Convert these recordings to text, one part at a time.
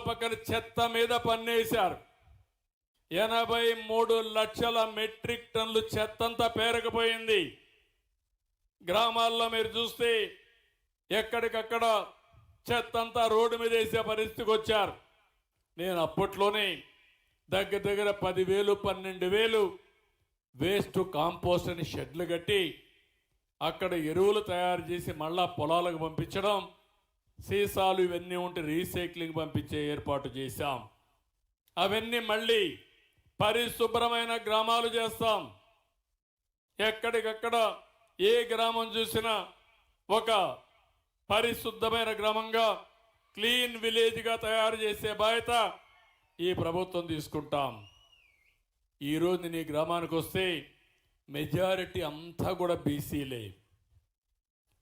పక్కన చెత్త మీద పన్నేశారు. 83 లక్షల మెట్రిక్ టన్నులు చెత్తంతా పేరకపోయింది. గ్రామాల్లో మీరు చూస్తే ఎక్కడికక్కడ చెత్తంతా రోడ్డు మీద వేసే పరిస్థితికి వచ్చారు. నేను అప్పట్లోనే దగ్గర 10,000 12,000 వేస్ట్ కాంపోస్ట్ అని షెడ్లు కట్టి అక్కడ ఎరువులు తయారు చేసి మళ్ళా పొలాలకు పంపించడం, సీసాలు ఇవన్నీ ఉంటే రీసైక్లింగ్ పంపించే ఏర్పాటు చేశాం. అవన్నీ మళ్ళీ పరిశుభ్రమైన గ్రామాలు చేస్తాం. ఎక్కడికక్కడ ఏ గ్రామం చూసినా ఒక పరిశుద్ధమైన గ్రామంగా, క్లీన్ విలేజ్గా తయారు చేసే బాధ్యత ఈ ప్రభుత్వం తీసుకుంటాం. ఈరోజు నీ గ్రామానికి వస్తే మెజారిటీ అంతా కూడా బీసీలే.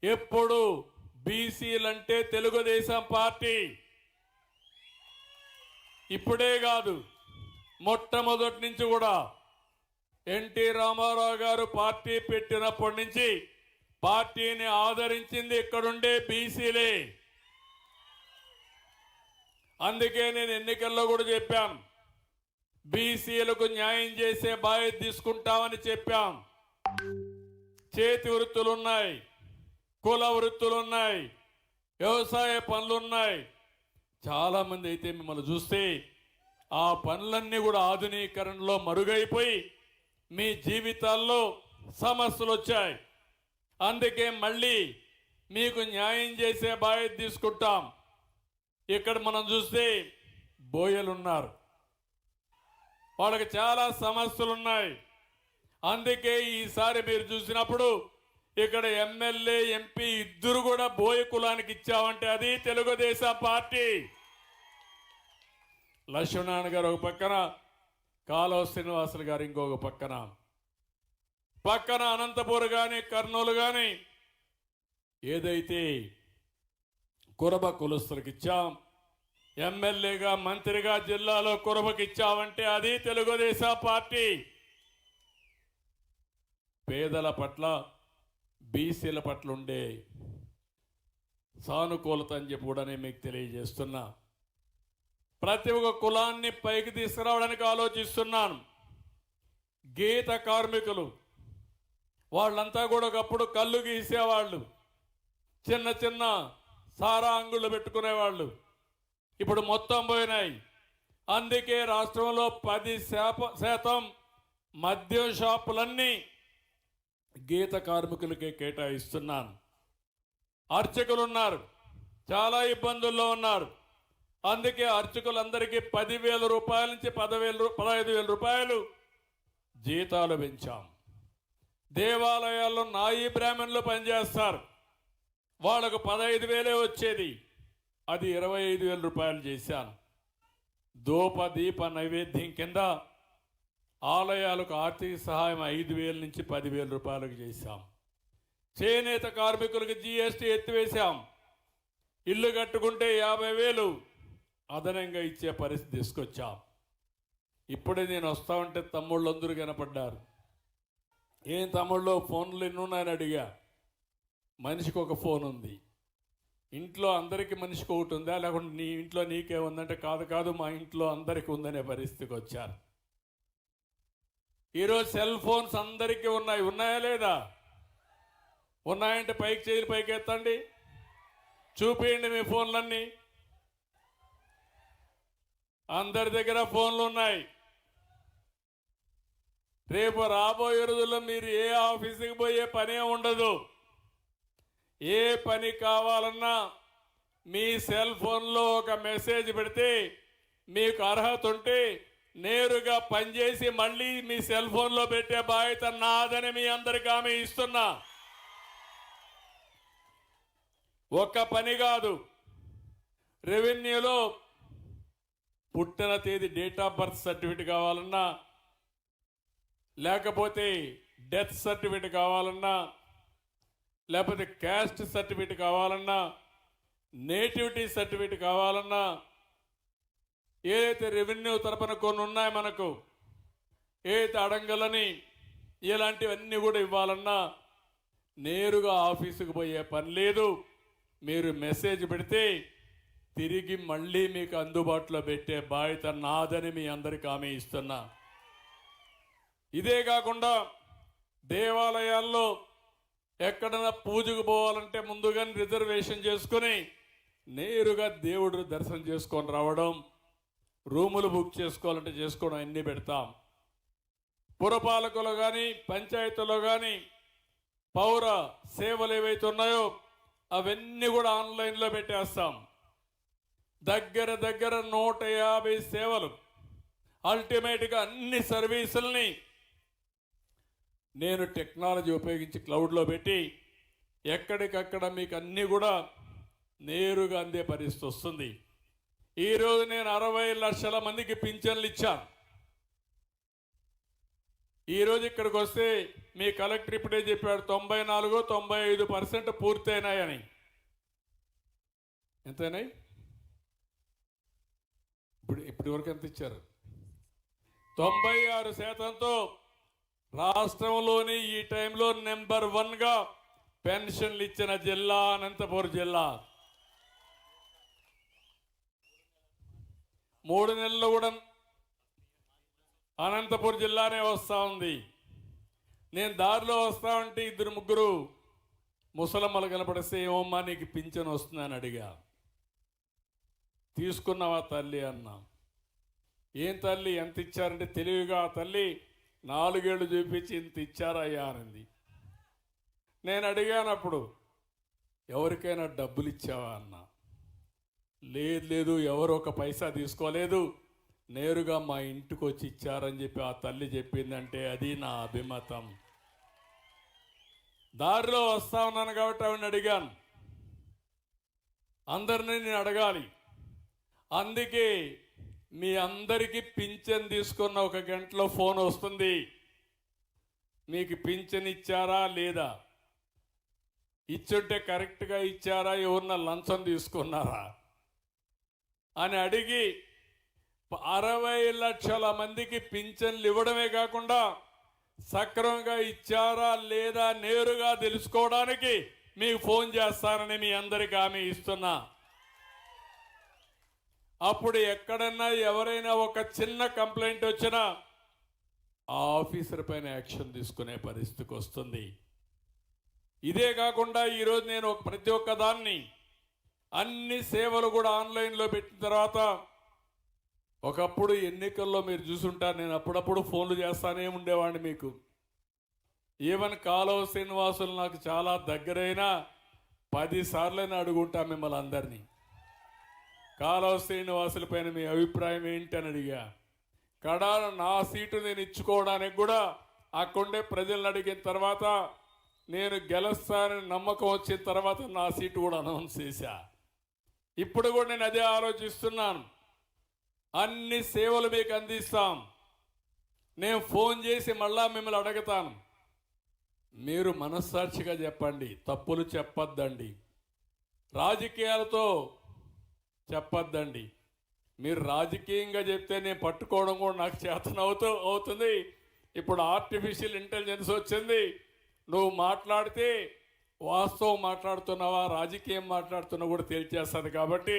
ఎప్పుడు బీసీలంటే తెలుగుదేశం పార్టీ. ఇప్పుడే కాదు, మొట్టమొదటి నుంచి కూడా ఎన్టీ రామారావు గారు పార్టీ పెట్టినప్పటి నుంచి పార్టీని ఆదరించింది ఇక్కడుండే బీసీలే. అందుకే నేను ఎన్నికల్లో కూడా చెప్పాం, బీసీలకు న్యాయం చేసే బాధ్యత తీసుకుంటామని చెప్పాం. చేతి వృత్తులున్నాయి, కుల వృత్తులున్నాయి, వ్యవసాయ పనులున్నాయి. చాలామంది అయితే మిమ్మల్ని చూస్తే ఆ పనులన్నీ కూడా ఆధునీకరణలో మరుగైపోయి మీ జీవితాల్లో సమస్యలు వచ్చాయి. అందుకే మళ్ళీ మీకు న్యాయం చేసే బాధ్యత తీసుకుంటాం. ఇక్కడ మనం చూస్తే బోయలున్నారు, వాళ్ళకి చాలా సమస్యలు ఉన్నాయి. అందుకే ఈసారి మీరు చూసినప్పుడు ఇక్కడ ఎమ్మెల్యే ఎంపీ ఇద్దరు కూడా బోయ కులానికి ఇచ్చామంటే అది తెలుగుదేశం పార్టీ. లక్ష్మణారాయణ గారు ఒక పక్కన, కాలువ శ్రీనివాసులు గారు ఇంకొక పక్కన అనంతపూర్ కానీ కర్నూలు కానీ ఏదైతే కురబ కులస్తులకు ఇచ్చాం, ఎమ్మెల్యేగా మంత్రిగా జిల్లాలో కురబకి ఇచ్చామంటే అది తెలుగుదేశం పార్టీ. పేదల పట్ల బీసీల పట్ల ఉండే సానుకూలత అని చెప్పి కూడా నేను మీకు తెలియజేస్తున్నా. ప్రతి ఒక్క కులాన్ని పైకి తీసుకురావడానికి ఆలోచిస్తున్నాను. గీత కార్మికులు వాళ్ళంతా కూడా ఒకప్పుడు కళ్ళు గీసేవాళ్ళు, చిన్న చిన్న సారా అంగుళ్ళు పెట్టుకునేవాళ్ళు. ఇప్పుడు మొత్తం పోయినాయి. అందుకే రాష్ట్రంలో 10% మద్యం షాపులన్నీ గీత కార్మికులకే కేటాయిస్తున్నాను. అర్చకులు ఉన్నారు, చాలా ఇబ్బందుల్లో ఉన్నారు. అందుకే అర్చకులందరికీ 10,000 రూపాయల నుంచి 15,000 రూపాయలు జీతాలు పెంచాం. దేవాలయాల్లో నాయి బ్రాహ్మణులు పనిచేస్తారు, వాళ్ళకు 15,000 వచ్చేది, అది 25,000 రూపాయలు చేశాను. ధూప దీప నైవేద్యం కింద ఆలయాలకు ఆర్థిక సహాయం 5,000 నుంచి 10,000 రూపాయలకు చేశాం. చేనేత కార్మికులకు జీఎస్టీ ఎత్తివేశాం. ఇల్లు కట్టుకుంటే 50,000 అదనంగా ఇచ్చే పరిస్థితి తీసుకొచ్చాం. ఇప్పుడే నేను వస్తా ఉంటే తమ్ముళ్ళు అందరూ కనపడ్డారు. ఏం తమ్ముళ్ళు ఫోన్లు ఎన్నున్నాయని అడిగా. మనిషికి ఒక ఫోన్ ఉంది, ఇంట్లో అందరికీ మనిషికి ఒకటి ఉందా, లేకుంటే నీ ఇంట్లో నీకే ఉందంటే కాదు మా ఇంట్లో అందరికీ ఉందనే పరిస్థితికి వచ్చారు. ఈరోజు సెల్ ఫోన్స్ అందరికీ ఉన్నాయా లేదా? ఉన్నాయంటే పైకి చేతులు పైకి ఎత్తండి, చూపించండి మీ ఫోన్లన్నీ. అందరి దగ్గర ఫోన్లు ఉన్నాయి. రేపు రాబోయే రోజుల్లో మీరు ఏ ఆఫీసుకి పోయే పనే ఉండదు. ఏ పని కావాలన్నా మీ సెల్ ఫోన్లో ఒక మెసేజ్ పెడితే మీకు అర్హత ఉంటే నేరుగా పనిచేసి మళ్ళీ మీ సెల్ ఫోన్లో పెట్టే బాధ్యత నాదని మీ అందరికీ హామీ ఇస్తున్నా. ఒక్క పని కాదు, రెవెన్యూలో పుట్టిన తేదీ డేట్ ఆఫ్ బర్త్ సర్టిఫికేట్ కావాలన్నా, లేకపోతే డెత్ సర్టిఫికేట్ కావాలన్నా, లేకపోతే క్యాస్ట్ సర్టిఫికేట్ కావాలన్నా, నేటివిటీ సర్టిఫికేట్ కావాలన్నా, ఏదైతే రెవెన్యూ తరపున కొన్ని ఉన్నాయి మనకు, ఏదైతే అడంగలని ఇలాంటివన్నీ కూడా ఇవ్వాలన్నా నేరుగా ఆఫీసుకు పోయే పని లేదు. మీరు మెసేజ్ పెడితే తిరిగి మళ్ళీ మీకు అందుబాటులో పెట్టే బాధ్యత నాదని మీ అందరికీ హామీ ఇస్తున్నా. ఇదే కాకుండా దేవాలయాల్లో ఎక్కడైనా పూజకు పోవాలంటే ముందుగా రిజర్వేషన్ చేసుకుని నేరుగా దేవుడు దర్శనం చేసుకొని రావడం, రూములు బుక్ చేసుకోవాలంటే చేసుకోవడం అన్నీ పెడతాం. పురపాలకులు కానీ పంచాయతీలో కానీ పౌర సేవలు ఏవైతే ఉన్నాయో అవన్నీ కూడా ఆన్లైన్లో పెట్టేస్తాం. దగ్గర 150 సేవలు, అల్టిమేట్గా అన్ని సర్వీసుల్ని నేను టెక్నాలజీ ఉపయోగించి క్లౌడ్లో పెట్టి ఎక్కడికక్కడ మీకు అన్నీ కూడా నేరుగా అందే పరిస్థితి వస్తుంది. ఈరోజు నేను 60 లక్షల మందికి పింఛన్లు ఇచ్చాను. ఈరోజు ఇక్కడికి వస్తే మీ కలెక్టర్ ఇప్పుడే చెప్పాడు 94-95% పూర్తయినాయని. ఎంతైనాయి? ఇప్పటి వరకు ఎంత ఇచ్చారు? 96%తో రాష్ట్రంలోని ఈ టైంలో నెంబర్ 1గా పెన్షన్లు ఇచ్చిన జిల్లా అనంతపురం జిల్లా. 3 నెలల్లో కూడా అనంతపురం జిల్లానే వస్తూ ఉంది. నేను దారిలో వస్తా ఉంటే 2-3 ముసలమ్మలు కనపడిస్తే ఏమమ్మా నీకు పింఛన్ వస్తుందని అడిగా. తీసుకున్నావా తల్లి అన్నా. ఏం తల్లి ఎంత ఇచ్చారంటే తెలివిగా ఆ తల్లి 4 ఏళ్ళు చూపించి ఇంత ఇచ్చారయ్యా అనింది. నేను అడిగానప్పుడు ఎవరికైనా డబ్బులు ఇచ్చావా అన్నా. లేదు ఎవరు ఒక పైసా తీసుకోలేదు, నేరుగా మా ఇంటికి వచ్చి ఇచ్చారని చెప్పి ఆ తల్లి చెప్పిందంటే అది నా అభిమతం. దారిలో వస్తా ఉన్నాను కాబట్టి ఆవిడని అడిగాను. అందరినీ నేను అడగాలి. అందుకే మీ అందరికీ పింఛన్ తీసుకున్న 1 గంటలో ఫోన్ వస్తుంది. మీకు పింఛన్ ఇచ్చారా లేదా, ఇచ్చుంటే కరెక్ట్గా ఇచ్చారా, ఎవరన్నా లంచం తీసుకున్నారా అని అడిగి 60 లక్షల మందికి పింఛన్లు ఇవ్వడమే కాకుండా సక్రమంగా ఇచ్చారా లేదా నేరుగా తెలుసుకోవడానికి మీకు ఫోన్ చేస్తానని మీ అందరికీ హామీ ఇస్తున్నా. అప్పుడు ఎక్కడన్నా ఎవరైనా ఒక చిన్న కంప్లైంట్ వచ్చినా ఆ ఆఫీసర్ పైన యాక్షన్ తీసుకునే పరిస్థితికి వస్తుంది. ఇదే కాకుండా ఈరోజు నేను ప్రతి ఒక్క దాన్ని అన్ని సేవలు కూడా ఆన్లైన్లో పెట్టిన తర్వాత, ఒకప్పుడు ఎన్నికల్లో మీరు చూసుంటారు నేను అప్పుడప్పుడు ఫోన్లు చేస్తానే ఉండేవాడిని మీకు. ఈవెన్ కాలువ శ్రీనివాసులు నాకు చాలా దగ్గరైన 10 సార్లైనా అడుగుంటా మిమ్మల్ని అందరినీ. కాలువ శ్రీనివాసుల పైన మీ అభిప్రాయం ఏంటి అని అడిగా. కడాన నా సీటు నేను ఇచ్చుకోవడానికి కూడా అక్కడే ప్రజలను అడిగిన తర్వాత, నేను గెలుస్తానని నమ్మకం వచ్చిన తర్వాత నా సీటు కూడా అనౌన్స్ చేశా. ఇప్పుడు కూడా నేను అదే ఆలోచిస్తున్నాను. అన్ని సేవలు మీకు అందిస్తాం. నేను ఫోన్ చేసి మళ్ళా మిమ్మల్ని అడుగుతాను. మీరు మనస్సాక్షిగా చెప్పండి, తప్పులు చెప్పొద్దండి, రాజకీయాలతో చెప్పొద్దండి. మీరు రాజకీయంగా చెప్తే నేను పట్టుకోవడం కూడా నాకు అవుతుంది. ఇప్పుడు ఆర్టిఫిషియల్ ఇంటెలిజెన్స్ వచ్చింది. నువ్వు మాట్లాడితే వాస్తవం మాట్లాడుతున్నావా రాజకీయం మాట్లాడుతున్నా కూడా తేల్చేస్తుంది. కాబట్టి